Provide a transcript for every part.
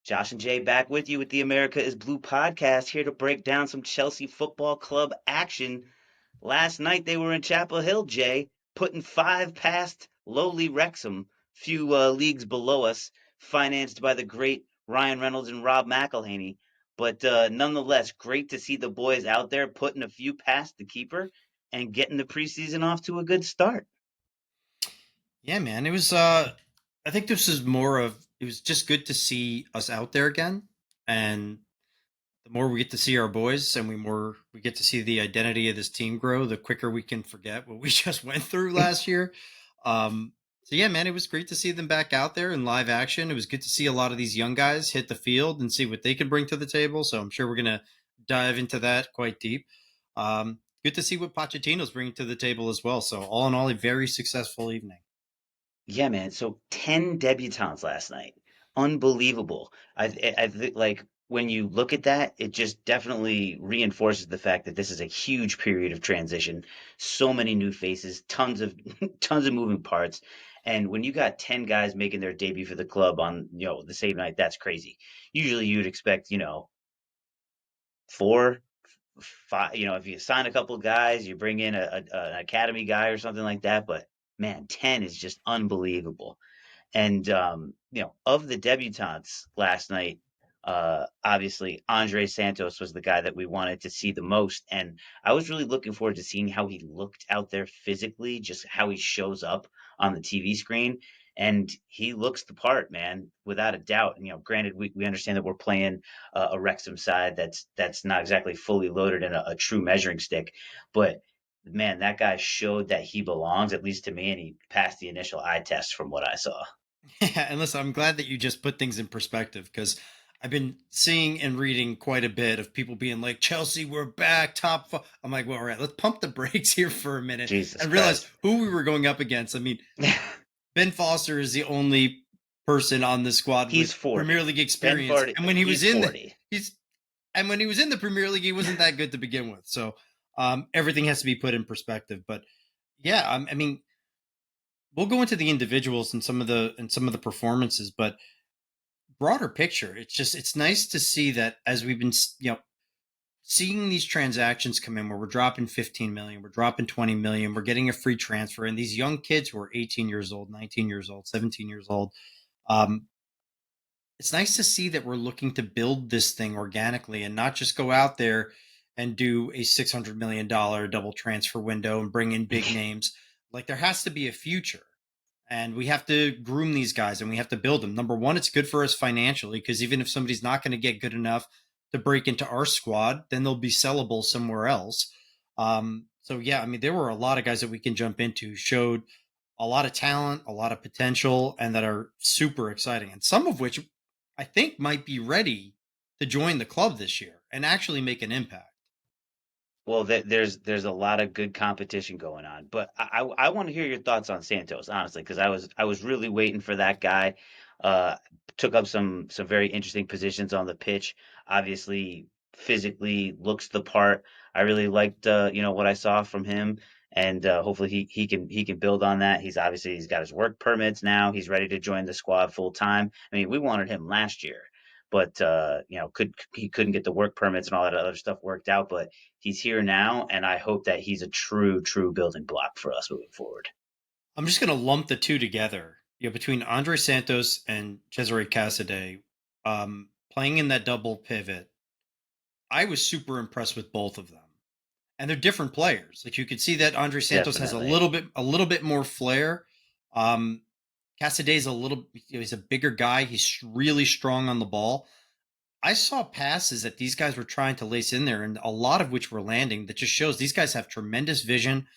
Josh and Jay back with you with the America is Blue podcast, here to break down some Chelsea Football Club action. Last night they were in Chapel Hill, Jay, putting five past lowly Wrexham, few leagues below us, financed by the great Ryan Reynolds and Rob McElhaney. But nonetheless, great to see the boys out there putting a few past the keeper and getting the preseason off to a good start. Yeah, man. It was I think this is more of it was just good to see us out there again. And the more we get to see our boys and we get to see the identity of this team grow, the quicker we can forget what we just went through last year. So yeah, man, it was great to see them back out there in live action. It was good to see a lot of these young guys hit the field and see what they could bring to the table. So I'm sure we're gonna dive into that quite deep. Good to see what Pochettino's bringing to the table as well. So all in all, a very successful evening. Yeah, man. So 10 debutants last night. Unbelievable. I think like when you look at that, it just definitely reinforces the fact that this is a huge period of transition. So many new faces, tons of tons of moving parts. And when you got 10 guys making their debut for the club on, the same night, that's crazy. Usually you'd expect, four, five, if you sign a couple of guys, you bring in an academy guy or something like that, but man, 10 is just unbelievable. And of the debutantes last night, obviously Andre Santos was the guy that we wanted to see the most, and I was really looking forward to seeing how he looked out there physically, just how he shows up on the TV screen. And he looks the part, man, without a doubt. And granted, we understand that we're playing a Wrexham side that's not exactly fully loaded in a true measuring stick, but man, that guy showed that he belongs, at least to me, and he passed the initial eye test from what I saw. Yeah, and listen, I'm glad that you just put things in perspective because I've been seeing and reading quite a bit of people being like, Chelsea, we're back, top five. I'm like, well, all right, let's pump the brakes here for a minute Jesus and realize Christ. who we were going up against. I mean, Ben Foster is the only person on the squad He's with Premier 40. League Ben experience. Farty, And when he he's was in 40. he's and when he was in the Premier League, he wasn't that good to begin with. So everything has to be put in perspective. But yeah, I mean, we'll go into the individuals and some of the performances, but broader picture, it's nice to see that as we've been seeing these transactions come in where we're dropping 15 million, we're dropping 20 million, we're getting a free transfer, and these young kids who are 18 years old, 19 years old, 17 years old, um, it's nice to see that we're looking to build this thing organically and not just go out there and do a $600 million double transfer window and bring in big names. Like there has to be a future, and we have to groom these guys and we have to build them. Number one, it's good for us financially because even if somebody's not going to get good enough to break into our squad, then they'll be sellable somewhere else. So yeah, I mean, there were a lot of guys that we can jump into, showed a lot of talent, a lot of potential, and that are super exciting. And some of which I think might be ready to join the club this year and actually make an impact. Well, there's a lot of good competition going on, but I want to hear your thoughts on Santos, honestly, because I was really waiting for that guy. Uh, Took up some very interesting positions on the pitch. Obviously, physically looks the part. I really liked what I saw from him, and hopefully he can build on that. He's got his work permits now. He's ready to join the squad full time. I mean, we wanted him last year, but he couldn't get the work permits and all that other stuff worked out, but he's here now, and I hope that he's a true building block for us moving forward. I'm just going to lump the two together. Between Andre Santos and Cesare Casadei, playing in that double pivot, I was super impressed with both of them. And they're different players. Like you could see that Andre Santos has a Definitely. little bit more flair. Um, Casadei's he's a bigger guy. He's really strong on the ball. I saw passes that these guys were trying to lace in there, and a lot of which were landing. That just shows these guys have tremendous vision.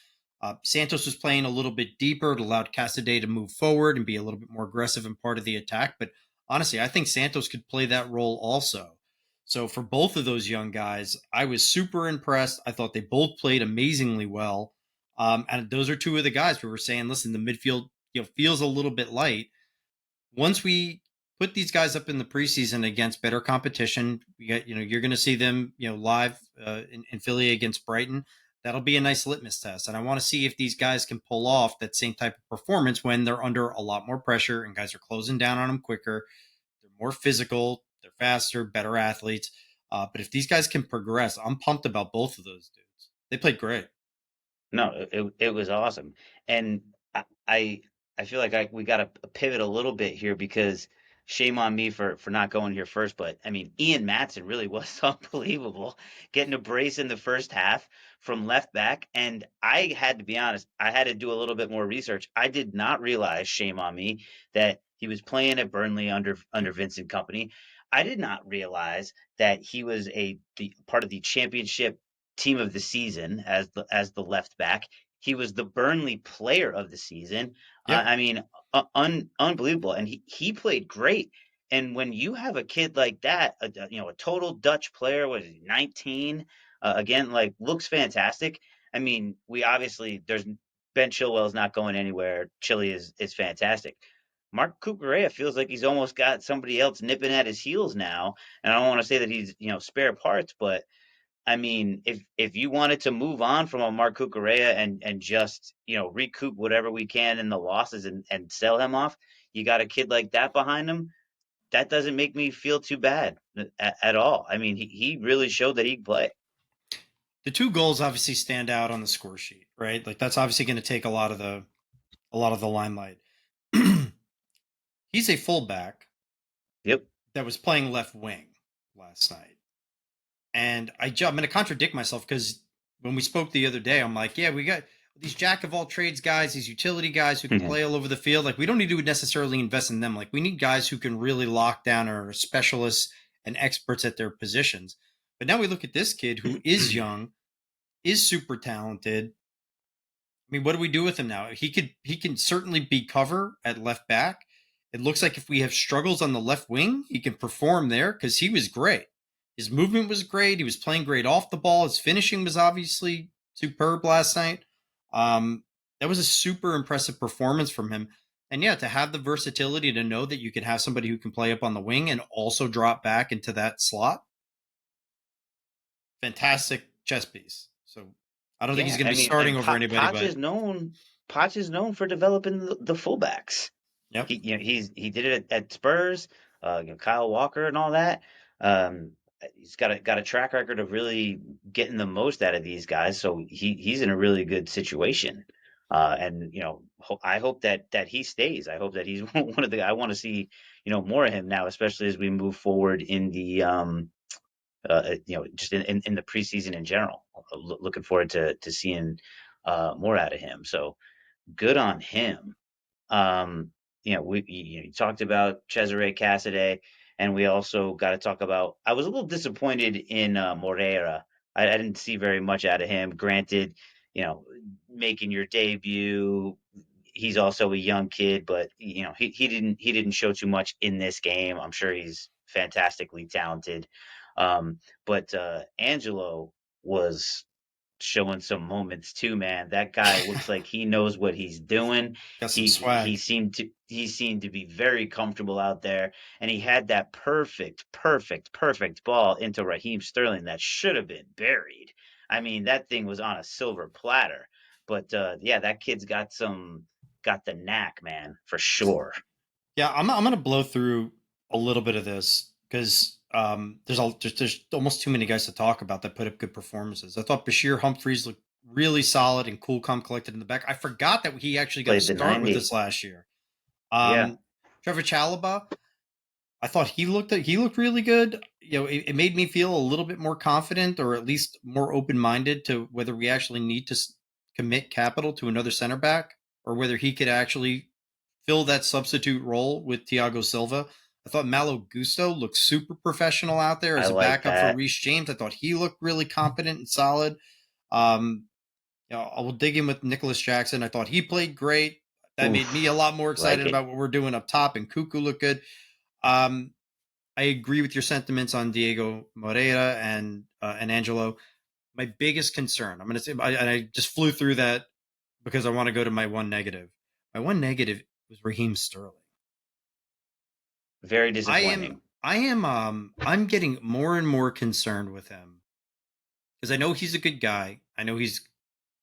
Santos was playing a little bit deeper. It allowed Casadei to move forward and be a little bit more aggressive and part of the attack. But honestly, I think Santos could play that role also. So for both of those young guys, I was super impressed. I thought they both played amazingly well. And those are two of the guys who were saying, listen, the midfield feels a little bit light. Once we put these guys up in the preseason against better competition, you're going to see them live in Philly against Brighton. That'll be a nice litmus test, and I want to see if these guys can pull off that same type of performance when they're under a lot more pressure and guys are closing down on them quicker. They're more physical. They're faster, better athletes. But if these guys can progress, I'm pumped about both of those dudes. They played great. No, it was awesome, and I I feel like we got to pivot a little bit here because shame on me for not going here first, but I mean Ian Matson really was unbelievable, getting a brace in the first half from left back, and I had to be honest, I had to do a little bit more research. I did not realize, shame on me, that he was playing at Burnley under Vincent Company. I did not realize that he was the part of the championship team of the season as the left back. He was the Burnley player of the season. Yeah. I mean, unbelievable, and he played great. And when you have a kid like that, a total Dutch player, was 19, again, like looks fantastic. I mean, we obviously there's Ben Chilwell's not going anywhere. Chile is fantastic. Mark Cucurella feels like he's almost got somebody else nipping at his heels now, and I don't want to say that he's spare parts, but I mean, if you wanted to move on from a Mark Cucurella and just recoup whatever we can in the losses and sell him off, you got a kid like that behind him. That doesn't make me feel too bad at all. I mean, he really showed that he can play. The two goals obviously stand out on the score sheet, right? Like that's obviously going to take a lot of the limelight. He's a fullback Yep. that was playing left wing last night. And I'm going to contradict myself because when we spoke the other day, I'm like, yeah, we got these jack of all trades guys, these utility guys who can play all over the field. Like, we don't need to necessarily invest in them. Like, we need guys who can really lock down or are specialists and experts at their positions. But now we look at this kid who is young, is super talented. I mean, what do we do with him now? He can certainly be cover at left back. It looks like if we have struggles on the left wing, he can perform there because he was great. His movement was great. He was playing great off the ball. His finishing was obviously superb last night. That was a super impressive performance from him. And yeah, to have the versatility to know that you can have somebody who can play up on the wing and also drop back into that slot, fantastic chess piece. So I don't think he's Yeah, going to I be mean, starting and over anybody, Potch but is known. Potch is known for developing the fullbacks. yep. He did it at Spurs, Kyle Walker and all that. Um, he's got a track record of really getting the most out of these guys, so he's in a really good situation. And I hope that he stays. I hope that he's one of the. I want to see more of him now, especially as we move forward in the just in the preseason in general. Looking forward to seeing more out of him. So good on him. Um, you talked about Cesare Cassidy, and we also got to talk about. I was a little disappointed in Moreira. I didn't see very much out of him. Granted, you know, making your debut, he's also a young kid, but he didn't show too much in this game. I'm sure he's fantastically talented. But Angelo was showing some moments too, man. That guy looks like he knows what he's doing. Got some He swag. seemed to be very comfortable out there, and he had that perfect ball into Raheem Sterling that should have been buried. I mean, that thing was on a silver platter. But yeah, that kid's got the knack, man, for sure. Yeah, I'm gonna blow through a little bit of this because there's almost too many guys to talk about that put up good performances. I thought Bashir Humphreys looked really solid and cool, calm, collected in the back. I forgot that he actually got a Played the start with us 90. last year. Yeah, Trevor Chalaba, I thought he looked really good. It made me feel a little bit more confident, or at least more open minded to whether we actually need to commit capital to another center back, or whether he could actually fill that substitute role with Thiago Silva. I thought Malo Gusto looked super professional out there I as a like backup for that. Reece James. I thought he looked really competent and solid. Um, I will dig in with Nicholas Jackson. I thought he played great. That made me a Oof, lot more excited like it. about what we're doing up top. And Cuckoo looked good. Um, I agree with your sentiments on Diego Moreira and Angelo. My biggest concern, I'm going to say, I just flew through that because I want to go to my one negative. My one negative was Raheem Sterling. Very I am disappointing. I'm getting more and more concerned with him because I know he's a good guy. I know he's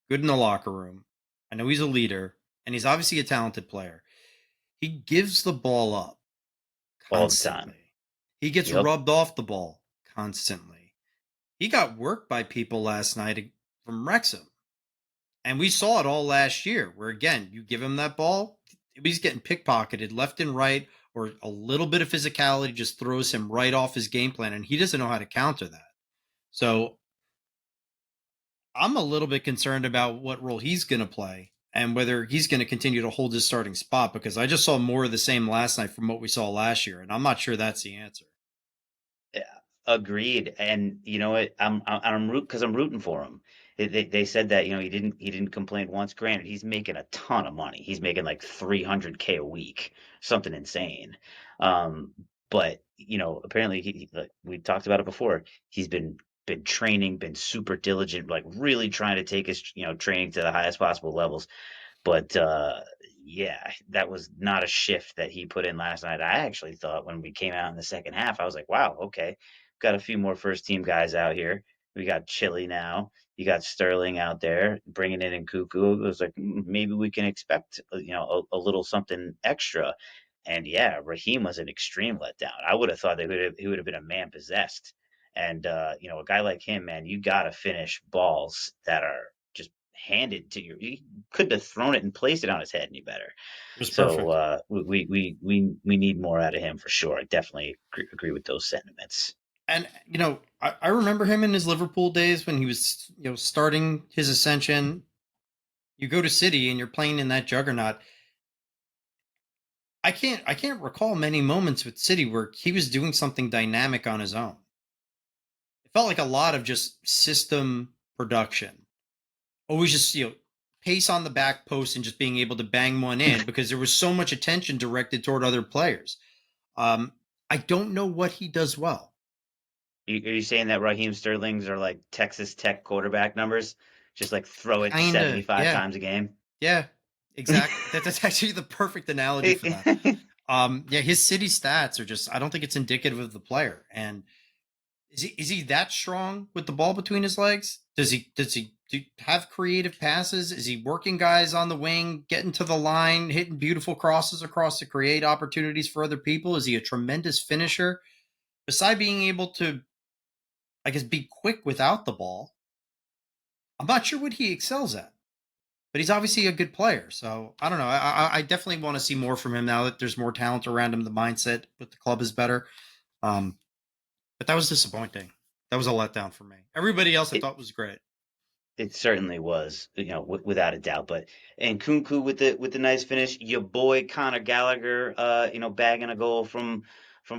good in the locker room. I know he's a leader and he's obviously a talented player. He gives the ball up All the time. constantly. He gets Yep. rubbed off the ball constantly. He got worked by people last night from Wrexham. And we saw it all last year, where again, you give him that ball, he's getting pickpocketed left and right, or a little bit of physicality just throws him right off his game plan, and he doesn't know how to counter that. So I'm a little bit concerned about what role he's going to play and whether he's going to continue to hold his starting spot, because I just saw more of the same last night from what we saw last year, and I'm not sure that's the answer. Yeah, agreed. And you know what? I'm root because I'm rooting for him. They said that he didn't complain once. Granted, he's making a ton of money. He's making like 300K a week, something insane. Um, but apparently like we talked about it before. He's been training, been super diligent, like really trying to take his training to the highest possible levels. But yeah, that was not a shift that he put in last night. I actually thought when we came out in the second half, I was like, wow, okay, got a few more first team guys out here. We got Chile now. You got Sterling out there bringing in Cuckoo. It was like maybe we can expect a little something extra. And yeah, Raheem was an extreme letdown. I would have thought he would have been a man possessed. And a guy like him, man, you got to finish balls that are just handed to you. He couldn't have thrown it and placed it on his head any better. It was So perfect. we need more out of him for sure. I definitely agree with those sentiments. And I remember him in his Liverpool days when he was starting his ascension. You go to City and you're playing in that juggernaut. I can't recall many moments with City where he was doing something dynamic on his own. It felt like a lot of just system production. Always just pace on the back post and just being able to bang one in because there was so much attention directed toward other players. Um, I don't know what he does well. Are you saying that Raheem Sterling's are like Texas Tech quarterback numbers? Just like throw it Kinda, 75 yeah, times a game? yeah, exactly. That's actually the perfect analogy for that. Yeah, his City stats are just. I don't think it's indicative of the player. And is he that strong with the ball between his legs? Does he have creative passes? Is he working guys on the wing, getting to the line, hitting beautiful crosses across to create opportunities for other people? Is he a tremendous finisher? Beside being able to, I guess, be quick without the ball, I'm not sure what he excels at. But he's obviously a good player, so I don't know. I definitely want to see more from him now that there's more talent around him. The mindset with the club is better. Um, but that was disappointing. That was a letdown for me. Everybody else I it, thought was great. It certainly was, without a doubt. But and Kunku with the nice finish, your boy Conor Gallagher, bagging a goal from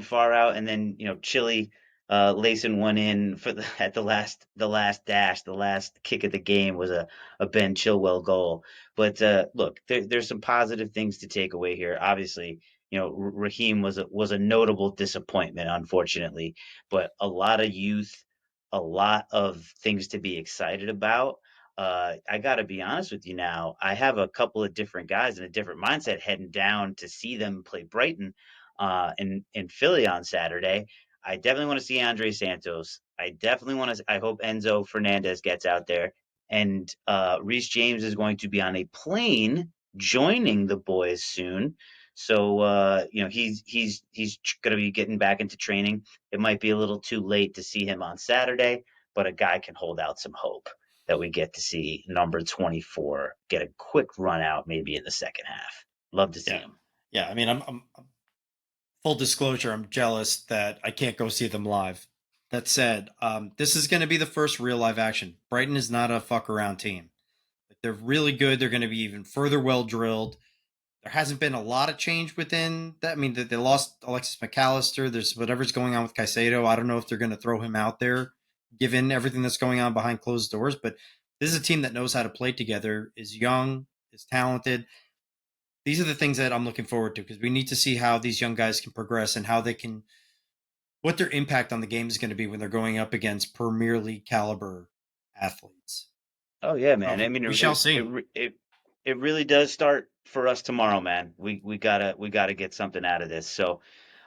far out, and then Chile lacing one in for the at the last dash, the last kick of the game was a Ben Chilwell goal. But look, there's some positive things to take away here. Obviously, Raheem was a notable disappointment, unfortunately, but a lot of youth, a lot of things to be excited about. I got to be honest with you now. I have a couple of different guys in a different mindset heading down to see them play Brighton in Philly on Saturday. I definitely want to see Andre Santos. I definitely want to. I hope Enzo Fernandez gets out there, and Reece James is going to be on a plane joining the boys soon. So he's going to be getting back into training. It might be a little too late to see him on Saturday, but a guy can hold out some hope that we get to see number 24 get a quick run out maybe in the second half. Love to see Yeah, him. yeah. I mean, I'm full disclosure. I'm jealous that I can't go see them live. That said, this is going to be the first real live action. Brighton is not a fuck around team. They're really good. They're going to be even further well drilled. There hasn't been a lot of change within that. I mean, they lost Alexis McAllister. There's whatever's going on with Caicedo. I don't know if they're going to throw him out there, given everything that's going on behind closed doors. But this is a team that knows how to play together, is young, is talented. These are the things that I'm looking forward to, because we need to see how these young guys can progress and how they can, what their impact on the game is going to be when they're going up against Premier League caliber athletes. Oh yeah, So man. I mean, we shall see. it really does start for us tomorrow, man. We gotta get something out of this. So,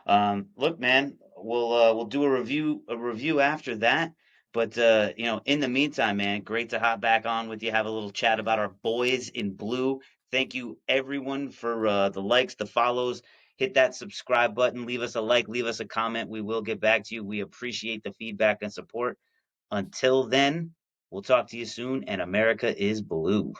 look, man, we'll do a review after that. But in the meantime, man, great to hop back on with you, have a little chat about our boys in blue. Thank you everyone for the likes, the follows. hit that subscribe button, leave us a like, leave us a comment. We will get back to you. We appreciate the feedback and support. Until then, we'll talk to you soon, and America is blue.